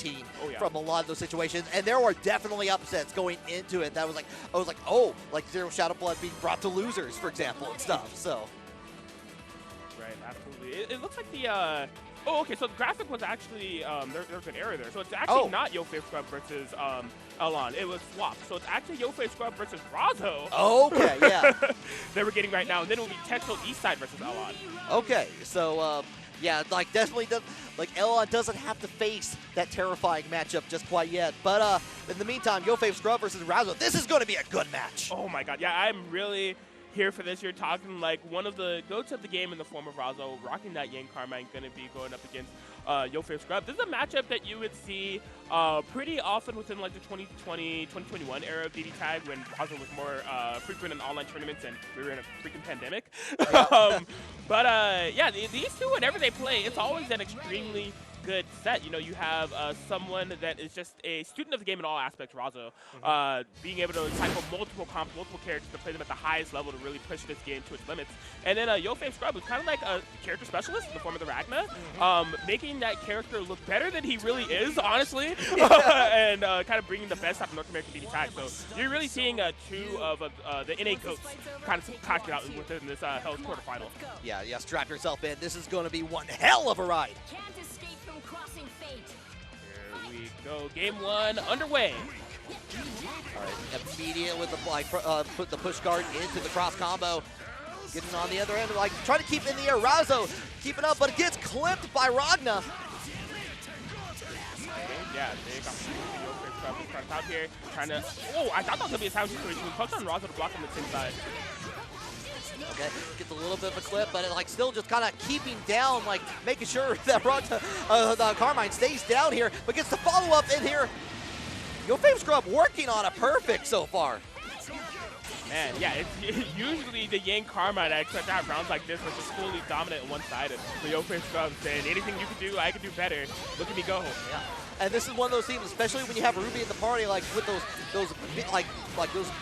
team from a lot of those situations, and there were definitely upsets going into it. That was like, I was like, oh, like Zero Shadow Blood being brought to losers, for example, and stuff. So. Right, absolutely. It looks like the. Oh, okay. So the graphic was actually there's an error there. So it's actually not YOFAVSCRUB versus Elon. It was swapped. So it's actually YOFAVSCRUB versus RAZZO. Okay, yeah. That we're getting right now, and then it will be Texel Eastside versus Elon. Okay, so yeah, like definitely like Elon doesn't have to face that terrifying matchup just quite yet. But in the meantime, YOFAVSCRUB versus RAZZO. This is going to be a good match. Oh my God, yeah, I'm really here for this. You're talking like one of the goats of the game in the form of RAZZO, rocking that Yang Carmine, going to be going up against YOFAVSCRUB. This is a matchup that you would see pretty often within like the 2020, 2021 era of BBTAG, when RAZZO was more frequent in online tournaments and we were in a freaking pandemic. Yeah, these two, whenever they play, it's always an extremely good set. You know, you have someone that is just a student of the game in all aspects, RAZZO, being able to cycle multiple comps, multiple characters to play them at the highest level to really push this game to its limits. And then YOFAVSCRUB is kind of like a character specialist in the form of the Ragna, making that character look better than he really is, honestly, and kind of bringing the best out of North American BBTAG. So you're really seeing two of the NA GOATs kind of talk it out within this Hell's quarterfinal. Yeah, strap yourself in. This is going to be one hell of a ride. Here we go. Game one underway. All right, immediate with the put the push guard into the cross combo. Getting on the other end, like trying to keep in the air. RAZZO keeping up, but it gets clipped by Ragna. Yeah, big opportunity. YOFAVSCRUB out here, trying to. Oh, I thought that was gonna be a sound situation. We poked on RAZZO to block on the same side. Okay, gets a little bit of a clip, but it, like still just kind of keeping down, like making sure that the Carmine stays down here, but gets the follow up in here. YOFAVSCRUB working on a perfect so far. Man, yeah, it's usually the Yang Carmine that expect to have rounds like this, which is fully dominant and one-sided. But YOFAVSCRUB saying, anything you can do, I can do better. Look at me go. Yeah. And this is one of those teams, especially when you have Ruby in the party, like with those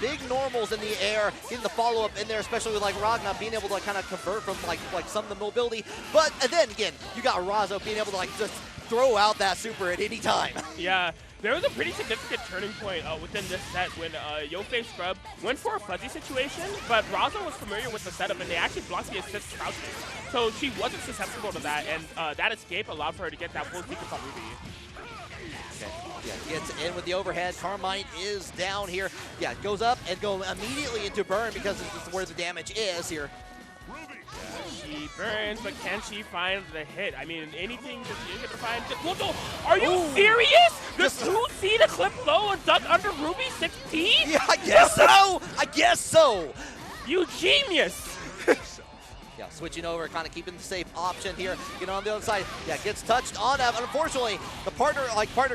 big normals in the air, getting the follow-up in there, especially with like Ragna being able to like, kind of convert from like some of the mobility. But and then again, you got RAZZO being able to like just throw out that super at any time. Yeah. There was a pretty significant turning point within this set when YOFAVSCRUB went for a fuzzy situation, but RAZZO was familiar with the setup and they actually blocked the assist crouch. So she wasn't susceptible to that, and that escape allowed for her to get that full sequence on Ruby. Okay. Yeah, gets in with the overhead. Carmine is down here. Yeah, goes up and go immediately into burn because this is where the damage is here. She burns, but can she find the hit? I mean, anything that she is able to find. Whoa, are you serious? Does 2 see the clip low and duck under Ruby 6P? Yeah, I guess so. I guess so. You genius. Yeah, switching over, kind of keeping the safe option here. Get on the other side. Yeah, gets touched on that. Unfortunately, the partner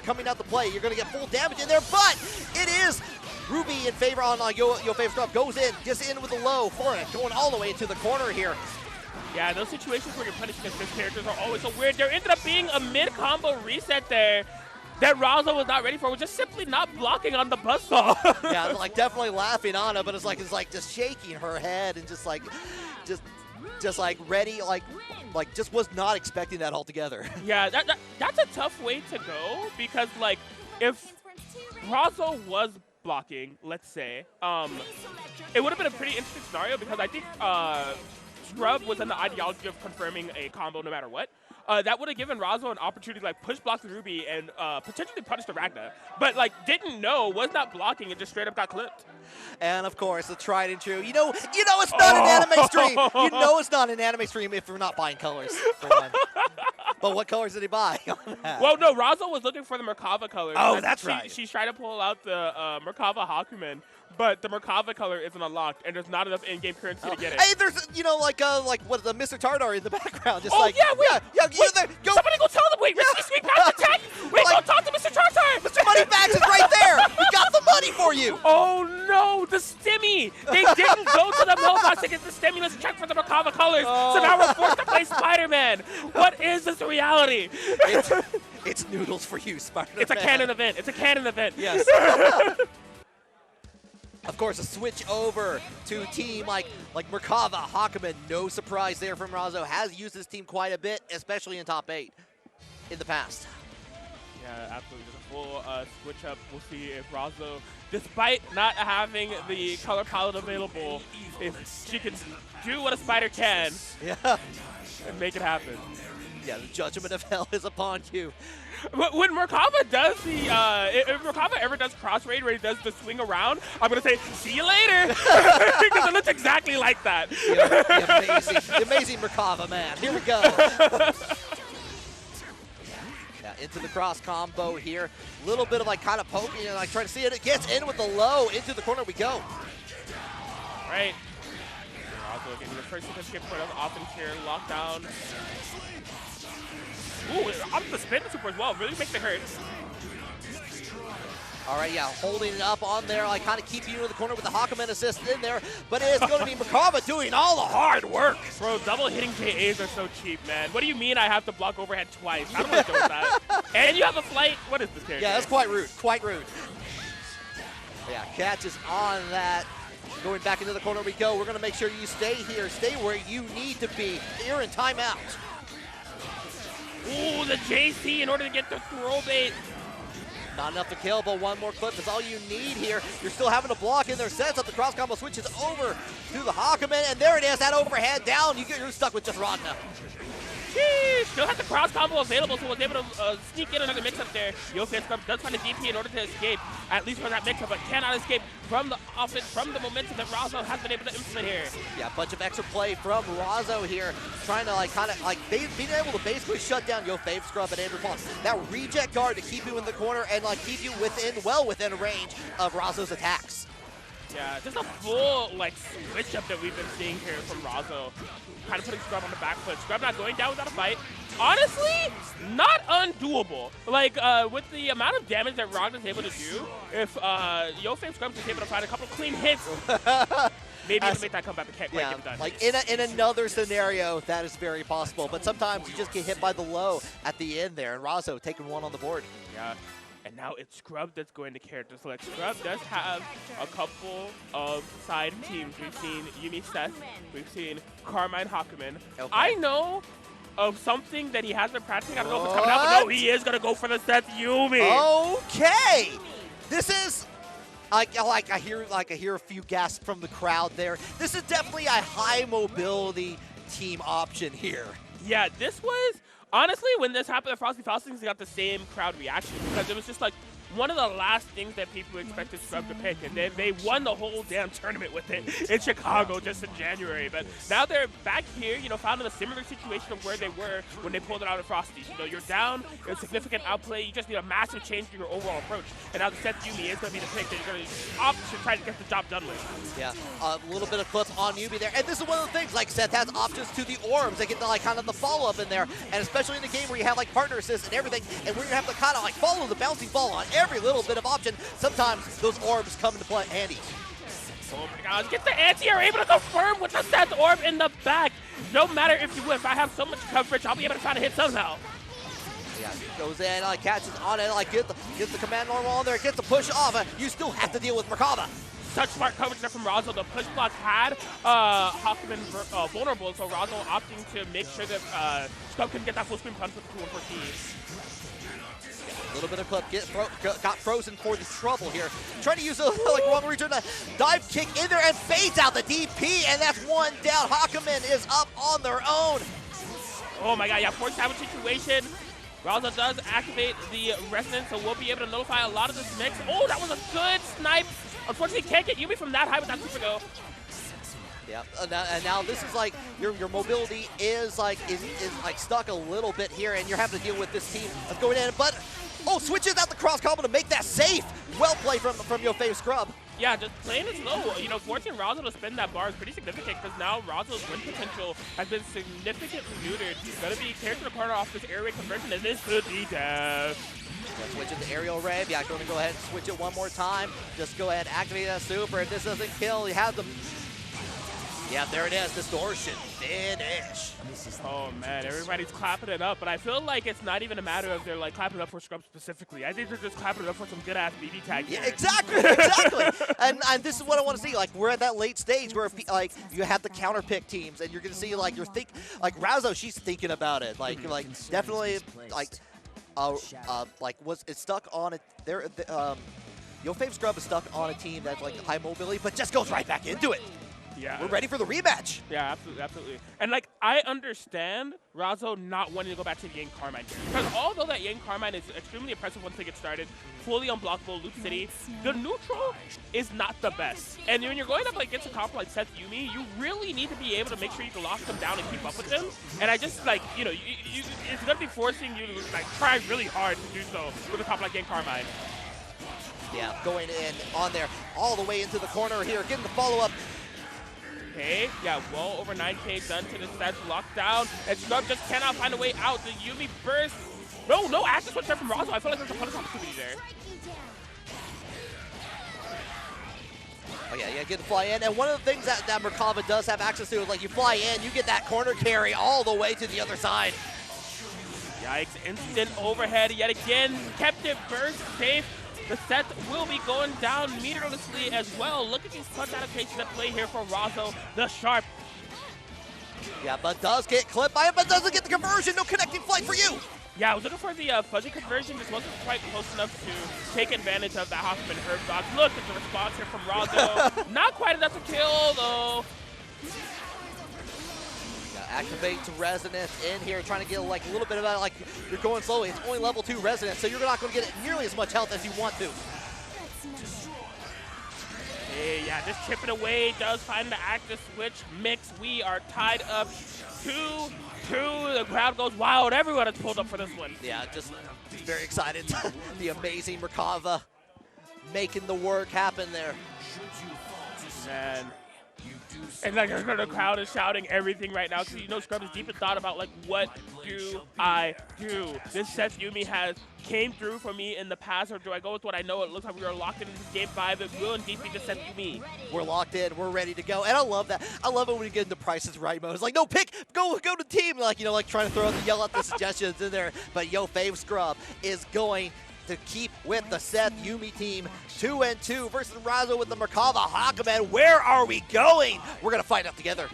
coming out to play. You're going to get full damage in there, but it is Ruby in favor on YOFAVSCRUB. Goes in, gets in with the low for it, going all the way into the corner here. Yeah, those situations where you're punishing assist characters are always so weird. There ended up being a mid-combo reset there that RAZZO was not ready for, was just simply not blocking on the buzzsaw. Yeah, like definitely laughing on it, but it's like just shaking her head and just like ready, like just was not expecting that altogether. Yeah, that's a tough way to go because like if RAZZO was blocking, let's say, it would have been a pretty interesting scenario because I think Scrub was in the ideology of confirming a combo no matter what. That would have given RAZZO an opportunity to like push block the Ruby and potentially punish the Ragna, but like didn't know, was not blocking, and just straight up got clipped. And of course, the tried and true. You know it's not an anime stream. You know it's not an anime stream if we're not buying colors. For one. But what colors did he buy on that? Well, no, RAZZO was looking for the Merkava colors. Oh, that's right. She's trying to pull out the Merkava Hakumen, but the Merkava color isn't unlocked, and there's not enough in-game currency to get it. Hey, there's like what the Mr. Tartar in the background, just wait, somebody go tell them. Wait, risky sweep past attack. Wait, go talk to Mr. Tartar. Mr. Moneybags is right there. We got the money for you. Oh no, the stimmy. They didn't go to the mailbox to get the stimulus check for the Merkava colors. So now we're forced to play Spider-Man. What is this reality? It's noodles for you, Spider-Man. It's a canon event. It's a canon event. Yes. Of course, a switch over to team like Merkava, Hakumen. No surprise there from RAZZO. Has used this team quite a bit, especially in top 8 in the past. Yeah, absolutely. Just a full switch up. We'll see if RAZZO, despite not having the color palette available, if she can do what a spider can and make it happen. Yeah, the judgment of hell is upon you. When Merkava does the, if Merkava ever does cross raid where he does the swing around, I'm going to say, see you later. Because it looks exactly like that. The amazing Merkava, man. Here we go. Yeah, into the cross combo here. A little bit of like kind of poking and like trying to see it. It gets in with the low. Into the corner we go. All right. RAZZO getting the first significant point of offense here. Lockdown. Ooh, up the spin super as well. Really makes it hurt. All right, yeah, holding it up on there, like kind of keeping you in the corner with the Hakumen assist in there, but it is going to be Merkava doing all the hard work. Bro, double hitting JAs are so cheap, man. What do you mean I have to block overhead twice? I don't want to do that. And you have a flight? What is this character? Yeah, that's quite rude, quite rude. Yeah, catches on that. Going back into the corner we go. We're going to make sure you stay here, stay where you need to be. You're in timeout. Ooh, the JC in order to get the throw bait. Not enough to kill, but one more clip is all you need here. You're still having to block in there. Sets up the cross combo, switches over to the Hakumen, and there it is, that overhead down. You're stuck with just Rodna. Sheesh. Still has the cross combo available, so was able to sneak in another mix-up there. YOFAVSCRUB does find a DP in order to escape, at least from that mix-up, but cannot escape from the offense, from the momentum that RAZZO has been able to implement here. Yeah, a bunch of extra play from RAZZO here, trying to like kind of like being able to basically shut down YOFAVSCRUB and Andrew Paul. That reject guard to keep you in the corner and like keep you well within range of RAZZO's attacks. Yeah, just a full like switch up that we've been seeing here from RAZZO. Kind of putting Scrub on the back foot. Scrub not going down without a fight. Honestly, not undoable. Like, with the amount of damage that Rogg is able to do, if YOFAVSCRUB is able to find a couple clean hits, maybe even make that comeback, but can't quite get it done. Like in another scenario, that is very possible. But sometimes you just get hit by the low at the end there, and RAZZO taking one on the board. Yeah. And now it's Scrub that's going to character select. Scrub does have a couple of side teams. We've seen Yumi Seth. We've seen Carmine Hakumen. Okay. I know of something that he has been practicing. I don't know if it's coming out, but no, he is going to go for the Seth Yumi. Okay. This is... I hear a few gasps from the crowd there. This is definitely a high mobility team option here. Yeah, this was... Honestly, when this happened at Frosty Faustings, got the same crowd reaction because it was just like one of the last things that people expected Scrub to pick, and they won the whole damn tournament with it in Chicago just in January. But now they're back here, you know, found in a similar situation of where they were when they pulled it out of Frosties. You know, you're down, you're a significant outplay, you just need a massive change to your overall approach. And now the Seth Yumi is going to be the pick that you're going to opt to try to get the job done with. Yeah, a little bit of clip on Yumi there. And this is one of the things, like Seth has options to the orbs. They get the, like kind of the follow-up in there. And especially in the game where you have like partner assists and everything, and we're going to have to kind of like follow the bouncing ball on every little bit of option. Sometimes those orbs come into play handy. Oh my gosh, get the anti-air able to confirm with the Seth orb in the back. No matter if you whiff, I have so much coverage, I'll be able to find a hit somehow. Yeah, goes in, catches on it, gets the command normal on there, gets the push off. You still have to deal with Merkava. Such smart coverage there from RAZZO. The push block had Hakumen vulnerable, so RAZZO opting to make sure that Scrub can get that full screen punch with the 2-1-4T. A little bit of clip, got frozen for the trouble here. Trying to use a like one return to dive kick in there and fades out the DP, and that's one down. Hakumen is up on their own. Oh my god, yeah, force damage situation. RAZZO does activate the resonance, so we'll be able to nullify a lot of this mix. Oh, that was a good snipe. Unfortunately, can't get Yumi from that high with that super go. Yeah, and now this is like your mobility is like stuck a little bit here, and you're having to deal with this team that's going in. But switches out the cross combo to make that safe. Well played from YOFAVSCRUB. Yeah, just playing it slow. You know, forcing RAZZO to spin that bar is pretty significant because now RAZZO's win potential has been significantly neutered. Gonna be character to partner off this air raid conversion, and this could be death. Switch it to aerial rave. Yeah, going to go ahead and switch it one more time. Just go ahead and activate that super. If this doesn't kill, you have the... Yeah, there it is. Distortion. Finish. Oh, man. Everybody's clapping it up, but I feel like it's not even a matter of they're, like, clapping it up for Scrub specifically. I think they're just clapping it up for some good-ass BBTAG. Yeah, exactly. and this is what I want to see. Like, we're at that late stage where, like, you have the counter-pick teams, and you're going to see, like, like, RAZZO, she's thinking about it. Like, definitely, like... was it's stuck on it. YOFAVSCRUB is stuck on a team that's like high mobility, but just goes right back into it. Yeah. We're ready for the rematch. Yeah, absolutely, absolutely. And like, I understand RAZZO not wanting to go back to the Yang Carmine here. Because although that Yang Carmine is extremely impressive once they get started, fully unblockable, Loop City, the neutral is not the best. And when you're going up against a comp like Seth Yuumi, you really need to be able to make sure you can lock them down and keep up with them. And I just like, you know, it's going to be forcing you to like try really hard to do so with a comp like Yang Carmine. Yeah, going in on there, all the way into the corner here, getting the follow-up. Okay, yeah, well over 9K done to the sets, locked down, and Scrub just cannot find a way out. The Yuumi burst. No active switch there from RAZZO. I feel like there's a punish opportunity there. Oh yeah, get the fly in. And one of the things that Merkava does have access to is like you fly in, you get that corner carry all the way to the other side. Yikes, instant overhead yet again. Kept it burst safe. The set will be going down meterlessly as well. Look at these punch adaptations at play here for RAZZO, the Sharp. Yeah, but does get clipped by it, but doesn't get the conversion. No connecting flight for you. Yeah, I was looking for the fuzzy conversion. Just wasn't quite close enough to take advantage of that Hoffman Herb dodge. Look at the response here from RAZZO. Not quite enough to kill, though. Activate to Resonance in here, trying to get like a little bit of that, like you're going slowly. It's only level 2 Resonance, so you're not going to get nearly as much health as you want to. Hey, yeah, just chipping away, does find the active switch mix. We are tied up 2-2. The crowd goes wild. Everyone is pulled up for this one. Yeah, just very excited. The amazing Merkava making the work happen there. Man. And like the crowd is shouting everything right now because you know Scrub is deep in thought about like, what do I do? This Seth Yuumi has came through for me in the past, or do I go with what I know? It looks like we are locked into game 5. It will indeed be the Seth Yuumi. We're locked in. We're ready to go. And I love that. I love it when we get into Price's Right mode. It's like, no, go to team. Like, you know, like trying to yell out the suggestions in there. But YOFAVSCRUB is going to keep with the Seth Yuumi team. 2-2 versus RAZZO with the Merkava Hawkman. Where are we going? We're going to find out together.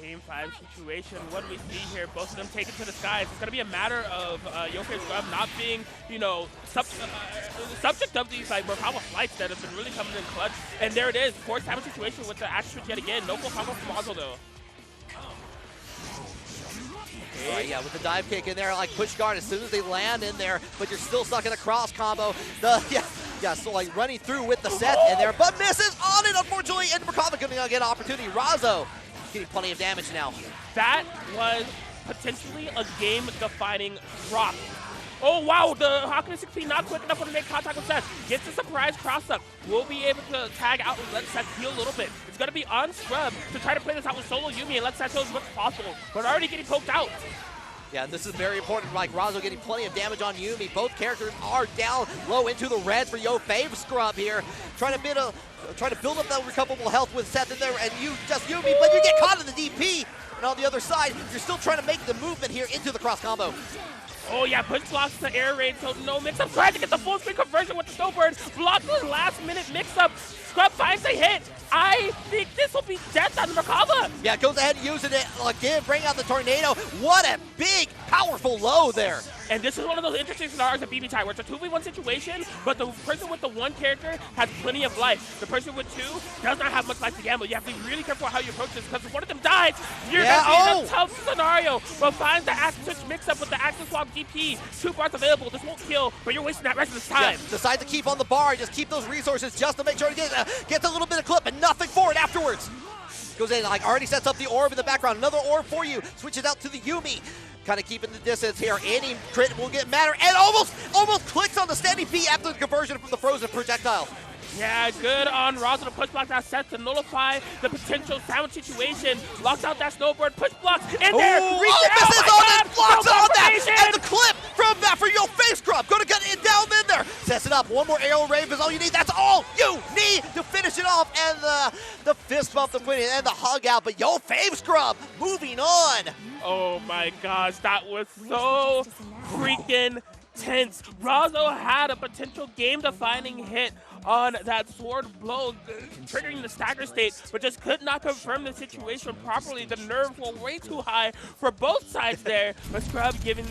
Game 5 situation. What do we see here? Both of them taken to the skies. It's going to be a matter of YOFAVSCRUB not being, you know, subject of these like Merkava flights that have been really coming in clutch. And there it is. Forced time situation with the action switch yet again. No full combo from RAZZO though. Right, yeah, with the dive kick in there, like push guard as soon as they land in there, but you're still stuck in a cross combo. So like running through with the set in there, but misses on it, unfortunately, and Merkava going to get an opportunity. RAZZO getting plenty of damage now. That was potentially a game-defining drop. Oh, wow, the Hawkman 16 not quick enough to make contact with Seth. Gets a surprise cross-up. We'll be able to tag out and let Seth heal a little bit. It's going to be on Scrub to try to play this out with solo Yuumi and let Seth heal as much as possible. But already getting poked out. Yeah, this is very important. Like RAZZO getting plenty of damage on Yuumi. Both characters are down low into the reds for YOFAVSCRUB here. Trying to build up that recoverable health with Seth in there, and Yuumi, but you get caught in the DP. And on the other side, you're still trying to make the movement here into the cross combo. Oh yeah, push blocks the air raid, so no mix-up. Trying to get the full screen conversion with the snowbird. Blocks the last minute mix-up. Scrub finds a hit. I think this will be death on Merkava. Yeah, goes ahead using it again, bring out the tornado. What a big, powerful low there. And this is one of those interesting scenarios at BBTAG where it's a 2v1 situation, but the person with the 1 character has plenty of life. The person with 2 does not have much life to gamble. You have to be really careful how you approach this, because if one of them dies, you're going to be in a tough scenario. But finds the active switch mix-up with the active swap DP. 2 bars available. This won't kill, but you're wasting that rest of this time. Yeah, decide to keep on the bar, just keep those resources just to make sure to get a little bit of clip, and nothing for it afterwards. Goes in, like already sets up the orb in the background. Another orb for you. Switches out to the Yuumi. Kind of keeping the distance here. Any crit will get matter, and almost clicks on the standing B after the conversion from the frozen projectile. Yeah, good on RAZZO to push block that set to nullify the potential sandwich situation. Locks out that snowboard, push blocks in there. Misses on it, blocks on that, and the clip from that for YOFAVSCRUB. Gonna get it down in there. Sets it up. One more arrow rave is all you need. That's all you need to finish it off. And the fist bump to win it and the hug out. But YOFAVSCRUB moving on. Oh my gosh, that was so freaking tense. RAZZO had a potential game-defining hit on that sword blow, triggering the stagger state, but just could not confirm the situation properly. The nerves were way too high for both sides there, but Scrub giving the